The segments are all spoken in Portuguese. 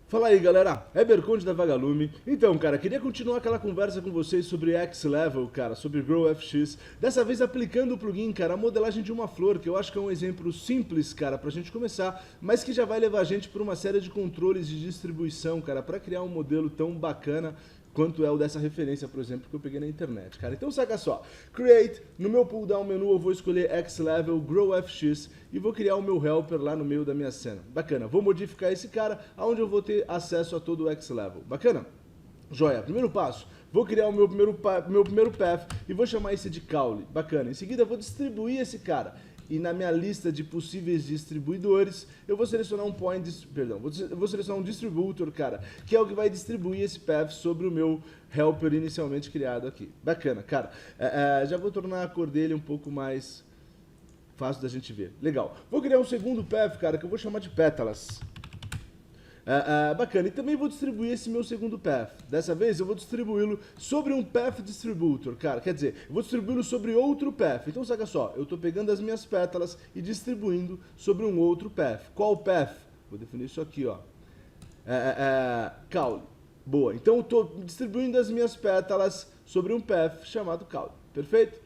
Fala aí, galera, Heber Conde da Vagalume. Então, cara, queria continuar aquela conversa com vocês sobre X-Level, cara, sobre GrowFX. Dessa vez aplicando o plugin, cara, a modelagem de uma flor, que eu acho que é um exemplo simples, cara, pra gente começar, mas que já vai levar a gente por uma série de controles de distribuição, cara, pra criar um modelo tão bacana quanto é o dessa referência, por exemplo, que eu peguei na internet, cara. Então saca só, Create, no meu pull down menu eu vou escolher X-Level, GrowFX e vou criar o meu helper lá no meio da minha cena. Bacana, vou modificar esse cara, onde eu vou ter acesso a todo o X-Level. Bacana? Joia, primeiro passo, vou criar o meu primeiro path e vou chamar esse de Caule. Bacana, em seguida eu vou distribuir esse cara. E na minha lista de possíveis distribuidores, eu vou selecionar vou selecionar um distributor, cara, que é o que vai distribuir esse path sobre o meu helper inicialmente criado aqui. Bacana, cara. Já vou tornar a cor dele um pouco mais fácil da gente ver. Legal. Vou criar um segundo path, cara, que eu vou chamar de pétalas. Bacana, e também vou distribuir esse meu segundo path. Dessa vez eu vou distribuí-lo sobre um path distributor, cara. Quer dizer, eu vou distribuí-lo sobre outro path. Então saca só, eu estou pegando as minhas pétalas e distribuindo sobre um outro path. Qual path? Vou definir isso aqui, ó. Caule. Boa, então eu estou distribuindo as minhas pétalas sobre um path chamado Caule. Perfeito?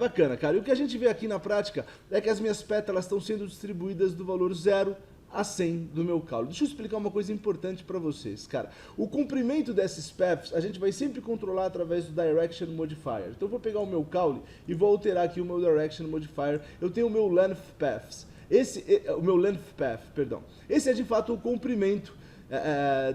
Bacana, cara. E o que a gente vê aqui na prática é que as minhas pétalas estão sendo distribuídas do valor 0 a 100 do meu caule. Deixa eu explicar uma coisa importante para vocês, cara. O comprimento desses paths a gente vai sempre controlar através do Direction Modifier. Então eu vou pegar o meu caule e vou alterar aqui o meu Direction Modifier. Eu tenho o meu Length Paths. O meu Length Path, perdão. Esse é de fato o comprimento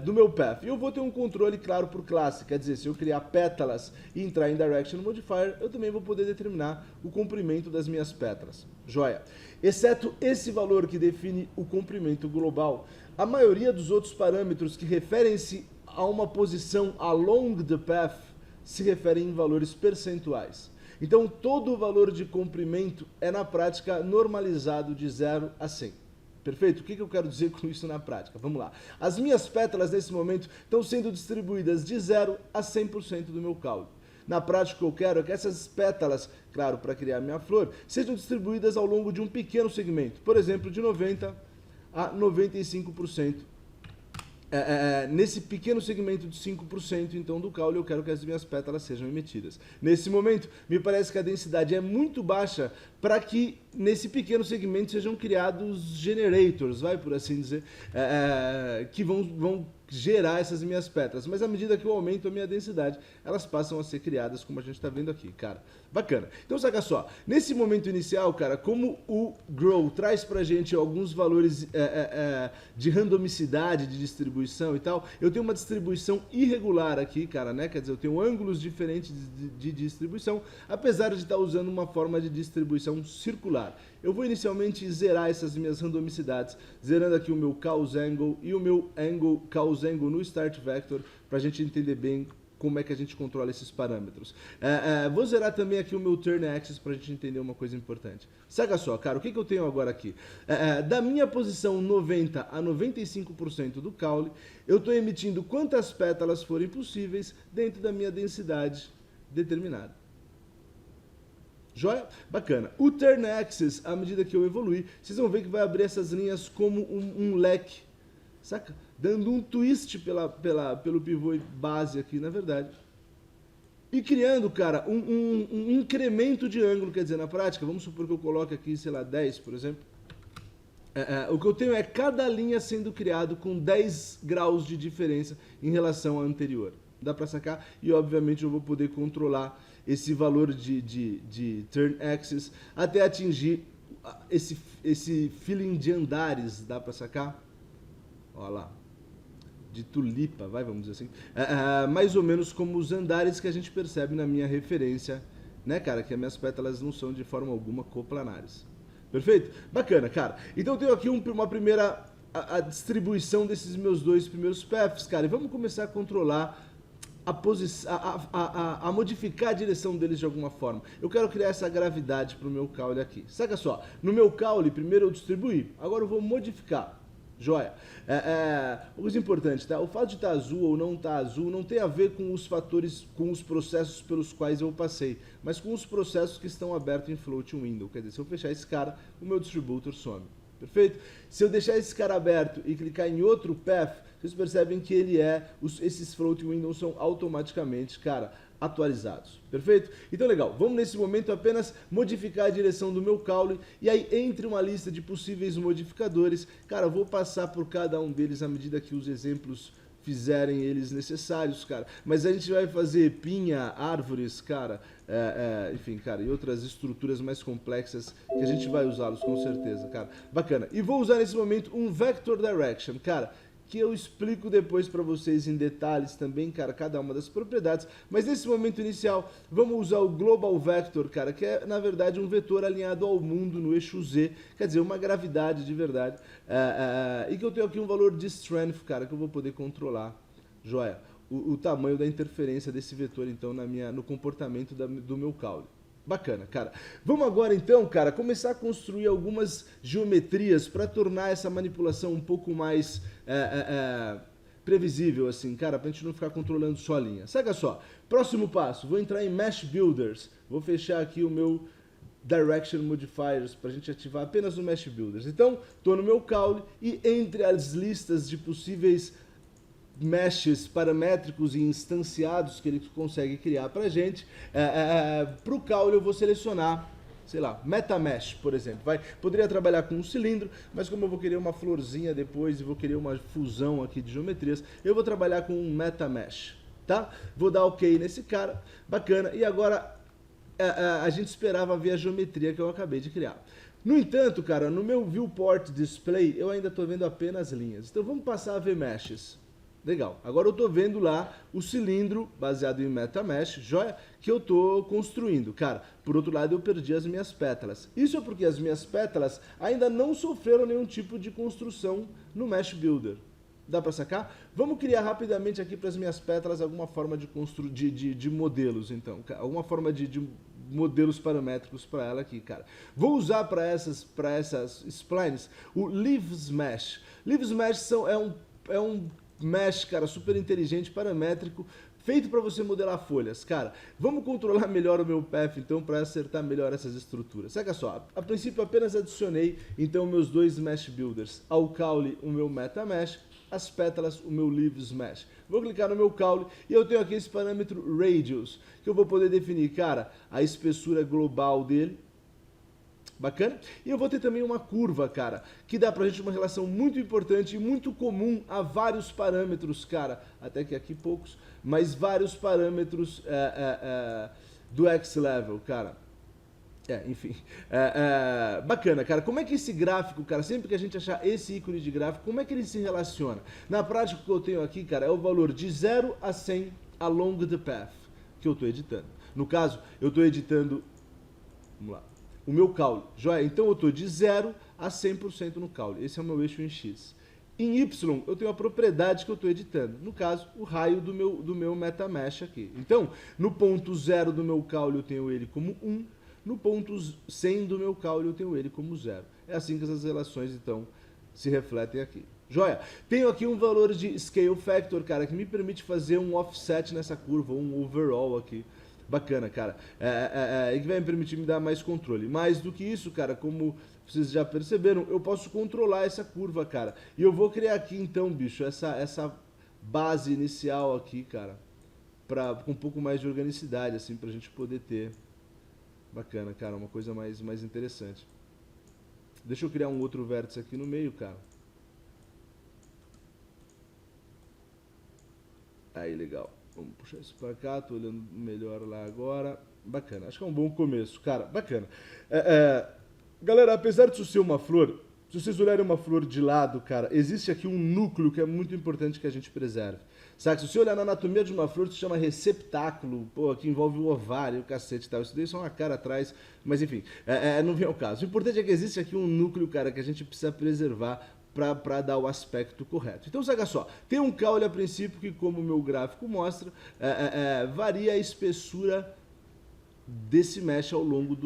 do meu path. E eu vou ter um controle claro por classe, quer dizer, se eu criar pétalas e entrar em Direction Modifier, eu também vou poder determinar o comprimento das minhas pétalas. Joia. Exceto esse valor que define o comprimento global, a maioria dos outros parâmetros que referem-se a uma posição along the path se referem em valores percentuais. Então, todo o valor de comprimento é, na prática, normalizado de 0 a 100. Perfeito? O que eu quero dizer com isso na prática? Vamos lá. As minhas pétalas, nesse momento, estão sendo distribuídas de 0 a 100% do meu caule. Na prática, o que eu quero é que essas pétalas, claro, para criar minha flor, sejam distribuídas ao longo de um pequeno segmento. Por exemplo, de 90% a 95%. Nesse pequeno segmento de 5%, então, do caule, eu quero que as minhas pétalas sejam emitidas. Nesse momento, me parece que a densidade é muito baixa para que, nesse pequeno segmento, sejam criados generators, vai por assim dizer, que vão gerar essas minhas pétalas. Mas à medida que eu aumento a minha densidade, elas passam a ser criadas, como a gente está vendo aqui, cara. Bacana. Então, saca só. Nesse momento inicial, cara, como o Grow traz pra gente alguns valores de randomicidade, de distribuição e tal, eu tenho uma distribuição irregular aqui, cara, né? Quer dizer, eu tenho ângulos diferentes de distribuição, apesar de estar usando uma forma de distribuição circular. Eu vou inicialmente zerar essas minhas randomicidades, zerando aqui o meu cause angle e o meu cause angle no start vector, para a gente entender bem como é que a gente controla esses parâmetros. Vou zerar também aqui o meu turn axis para a gente entender uma coisa importante. Saca só, cara, o que eu tenho agora aqui? Da minha posição 90 a 95% do caule, eu estou emitindo quantas pétalas forem possíveis dentro da minha densidade determinada. Joia? Bacana. O turn axis, à medida que eu evoluir, vocês vão ver que vai abrir essas linhas como um leque, saca? Dando um twist pelo pivô base aqui, na verdade. E criando, cara, um incremento de ângulo, quer dizer, na prática, vamos supor que eu coloque aqui, sei lá, 10, por exemplo. O que eu tenho é cada linha sendo criado com 10 graus de diferença em relação à anterior. Dá pra sacar? E, obviamente, eu vou poder controlar esse valor de turn axis até atingir esse feeling de andares. Dá pra sacar? Olha lá. De tulipa, vamos dizer assim. Mais ou menos como os andares que a gente percebe na minha referência, né, cara? Que as minhas pétalas não são de forma alguma coplanares. Perfeito? Bacana, cara. Então eu tenho aqui uma primeira a distribuição desses meus dois primeiros paths, cara. E vamos começar a controlar a modificar a direção deles de alguma forma. Eu quero criar essa gravidade para o meu caule aqui. Saca só, no meu caule, primeiro eu distribuí, agora eu vou modificar. Joia. Uma coisa importante, tá? O fato de estar azul ou não estar azul não tem a ver com os fatores, com os processos pelos quais eu passei, mas com os processos que estão abertos em Float Window. Quer dizer, se eu fechar esse cara, o meu distributor some. perfeito? Se eu deixar esse cara aberto e clicar em outro path, vocês percebem que esses floating windows são automaticamente, cara, atualizados, perfeito? Então legal, vamos nesse momento apenas modificar a direção do meu caule e aí entre uma lista de possíveis modificadores, cara, eu vou passar por cada um deles à medida que os exemplos fizerem eles necessários, cara. Mas a gente vai fazer pinha, árvores, cara, enfim, cara, e outras estruturas mais complexas que a gente vai usá-los com certeza, cara. Bacana. E vou usar nesse momento um Vector Direction, cara, que eu explico depois para vocês em detalhes também, cara, cada uma das propriedades. Mas nesse momento inicial, vamos usar o Global Vector, cara, que é, na verdade, um vetor alinhado ao mundo no eixo Z, quer dizer, uma gravidade de verdade, e que eu tenho aqui um valor de strength, cara, que eu vou poder controlar, joia, o tamanho da interferência desse vetor, então, no comportamento do meu caule. Bacana, cara. Vamos agora então, cara, começar a construir algumas geometrias para tornar essa manipulação um pouco mais previsível, assim, cara, pra gente não ficar controlando só a linha. Saca só, próximo passo, vou entrar em Mesh Builders, vou fechar aqui o meu Direction Modifiers para a gente ativar apenas o Mesh Builders. Então, estou no meu caule e entre as listas de possíveis meshes paramétricos e instanciados que ele consegue criar para a gente, para o caule eu vou selecionar, sei lá, MetaMesh, por exemplo. Poderia trabalhar com um cilindro, mas como eu vou querer uma florzinha depois e vou querer uma fusão aqui de geometrias, eu vou trabalhar com um MetaMesh, tá? Vou dar OK nesse cara, bacana, e agora a gente esperava ver a geometria que eu acabei de criar. No entanto, cara, no meu Viewport Display eu ainda estou vendo apenas linhas, então vamos passar a ver meshes. Legal, agora eu estou vendo lá o cilindro baseado em MetaMesh, joia, que eu estou construindo. Cara, por outro lado eu perdi as minhas pétalas. Isso é porque as minhas pétalas ainda não sofreram nenhum tipo de construção no Mesh Builder. Dá para sacar? Vamos criar rapidamente aqui para as minhas pétalas alguma forma de modelos, então. Alguma forma de modelos paramétricos para ela aqui, cara. Vou usar para essas splines o Leaves Mesh. Leaves Mesh é um mesh, cara, super inteligente, paramétrico, feito para você modelar folhas. Cara, vamos controlar melhor o meu path, então, para acertar melhor essas estruturas. Saca só, a princípio apenas adicionei, então, meus dois Mesh Builders. Ao caule, o meu MetaMesh, as pétalas, o meu Leaves Mesh. Vou clicar no meu caule e eu tenho aqui esse parâmetro Radius, que eu vou poder definir, cara, a espessura global dele. Bacana? E eu vou ter também uma curva, cara, que dá pra gente uma relação muito importante e muito comum a vários parâmetros, cara, até que aqui poucos, mas vários parâmetros do X-Level, cara. Enfim. Bacana, cara. Como é que esse gráfico, cara, sempre que a gente achar esse ícone de gráfico, como é que ele se relaciona? Na prática, o que eu tenho aqui, cara, é o valor de 0 a 100 along the path que eu estou editando. No caso, eu estou editando, vamos lá, o meu caule, joia? Então eu estou de 0 a 100% no caule. Esse é o meu eixo em X. Em Y, eu tenho a propriedade que eu estou editando. No caso, o raio do meu MetaMesh aqui. Então, no ponto 0 do meu caule, eu tenho ele como 1. No ponto 100 do meu caule, eu tenho ele como 0. É assim que essas relações, então, se refletem aqui. Joia? Tenho aqui um valor de Scale Factor, cara, que me permite fazer um offset nessa curva, um overall aqui. Bacana, cara. E que vai me permitir me dar mais controle. Mais do que isso, cara, como vocês já perceberam, eu posso controlar essa curva, cara. E eu vou criar aqui, então, bicho, essa base inicial aqui, cara, com um pouco mais de organicidade, assim, pra gente poder ter. Bacana, cara, uma coisa mais interessante. Deixa eu criar um outro vértice aqui no meio, cara. Aí, legal. Vamos puxar isso pra cá, tô olhando melhor lá agora. Bacana, acho que é um bom começo, cara, bacana. Galera, apesar disso ser uma flor, se vocês olharem uma flor de lado, cara, existe aqui um núcleo que é muito importante que a gente preserve. Sabe, se você olhar na anatomia de uma flor, isso se chama receptáculo, pô, que envolve o ovário, o cacete e tal. Isso daí só uma cara atrás, mas enfim, não vem ao caso. O importante é que existe aqui um núcleo, cara, que a gente precisa preservar para dar o aspecto correto. Então, saca só, tem um caule a princípio que, como o meu gráfico mostra, varia a espessura desse mesh ao longo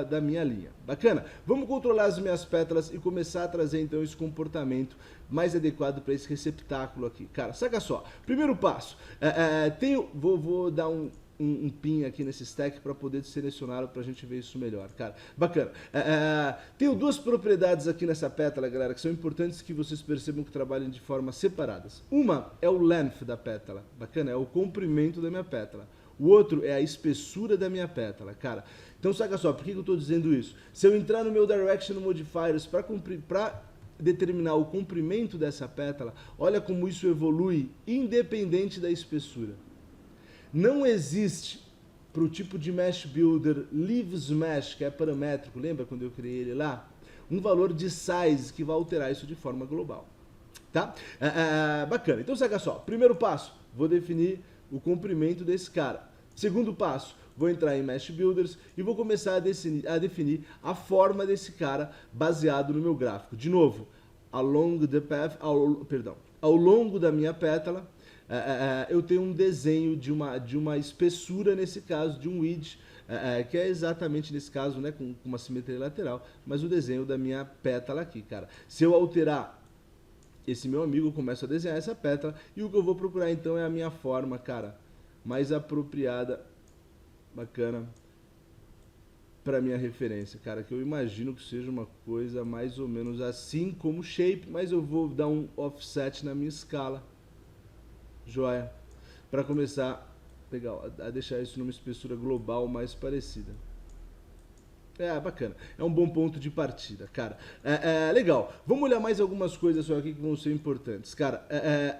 da minha linha. Bacana? Vamos controlar as minhas pétalas e começar a trazer, então, esse comportamento mais adequado para esse receptáculo aqui. Cara, saca só, primeiro passo, vou dar um um pin aqui nesse stack para poder selecioná-lo para a gente ver isso melhor, cara. Bacana. Tenho duas propriedades aqui nessa pétala, galera, que são importantes que vocês percebam que trabalhem de formas separadas. Uma é o length da pétala, bacana, é o comprimento da minha pétala. O outro é a espessura da minha pétala, cara. Então saca só, por que eu estou dizendo isso? Se eu entrar no meu Direction Modifiers para determinar o comprimento dessa pétala, olha como isso evolui independente da espessura. Não existe para o tipo de Mesh Builder Leaves Mesh, que é paramétrico, lembra quando eu criei ele lá? Um valor de size que vai alterar isso de forma global. Tá? Bacana. Então, saca só. Primeiro passo, vou definir o comprimento desse cara. Segundo passo, vou entrar em Mesh Builders e vou começar a definir a forma desse cara baseado no meu gráfico. De novo, along the path, ao longo da minha pétala, eu tenho um desenho de uma espessura, nesse caso, de um width, que é exatamente nesse caso, né, com uma simetria lateral, mas o desenho da minha pétala aqui, cara. Se eu alterar esse meu amigo, eu começo a desenhar essa pétala, e o que eu vou procurar então é a minha forma, cara, mais apropriada, bacana, para minha referência, cara, que eu imagino que seja uma coisa mais ou menos assim como shape, mas eu vou dar um offset na minha escala. Joia, para começar a deixar isso numa espessura global mais parecida. Bacana, é um bom ponto de partida, cara. Legal, vamos olhar mais algumas coisas só aqui que vão ser importantes. Cara,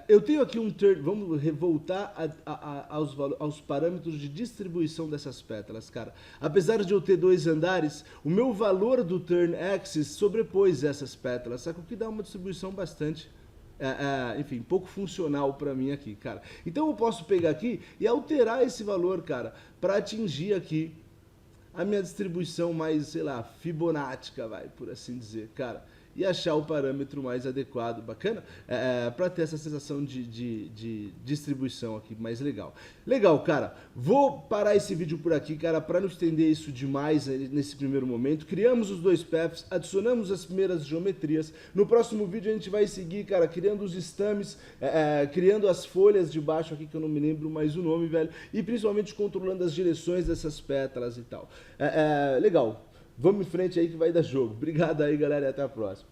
eu tenho aqui um turn, vamos voltar aos parâmetros de distribuição dessas pétalas, cara. Apesar de eu ter dois andares, o meu valor do turn axis sobrepôs essas pétalas, sabe? O que dá uma distribuição bastante... enfim, pouco funcional para mim aqui, cara. Então eu posso pegar aqui e alterar esse valor, cara, para atingir aqui a minha distribuição mais, sei lá, fibonática, por assim dizer, cara. E achar o parâmetro mais adequado, bacana, para ter essa sensação de distribuição aqui mais legal. Legal, cara, vou parar esse vídeo por aqui, cara, para não estender isso demais nesse primeiro momento. Criamos os dois paths, adicionamos as primeiras geometrias. No próximo vídeo a gente vai seguir, cara, criando os stems, criando as folhas de baixo aqui, que eu não me lembro mais o nome, velho, e principalmente controlando as direções dessas pétalas e tal. Legal. Vamos em frente aí que vai dar jogo. Obrigado aí, galera, e até a próxima.